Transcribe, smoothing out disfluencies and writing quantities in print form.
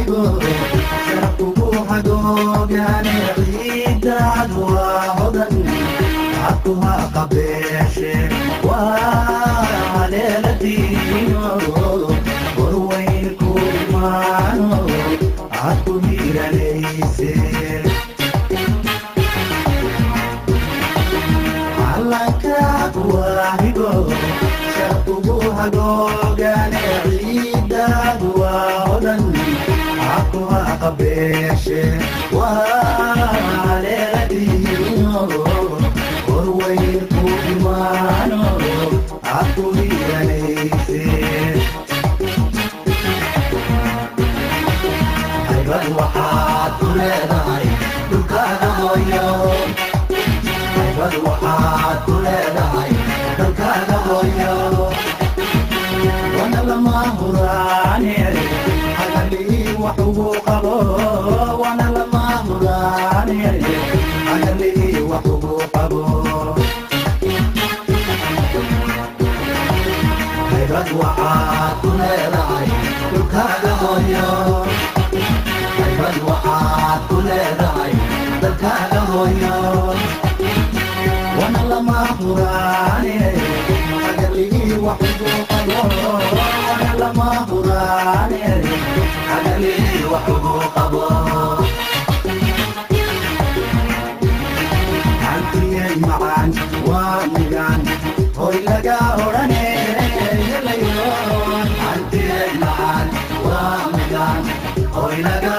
واهدو شرفوها دوغاني عيد عدواهدن عطوها قبيش وليلتي وروين كل مانو عطو ميرا ليسير علىك واهدو شرفوها دوغاني عيد عدواهدن عطوها قبيش وليلتي وروين كل مانو عطو ميرا ليسير هيبان waxaad ku leedahay dhulkaaga hooyo هيبان waxaad ku leedahay dhulkaaga hooyo wana lama huraani hagalii wax ugu qabo wana lama huraani hagalii wax ugu qabo هيبان waxaad ku leedahay dhulkaaga hooyo هيبان waxaad ku leedahay dalkaaga hooyo wana lama huraani hagalii wax ugu qabo wana lama huraani hagalii wax ugu qabo عندي معان ومجان هوي لقى هراني يليون عندي معان ومجان هوي لقى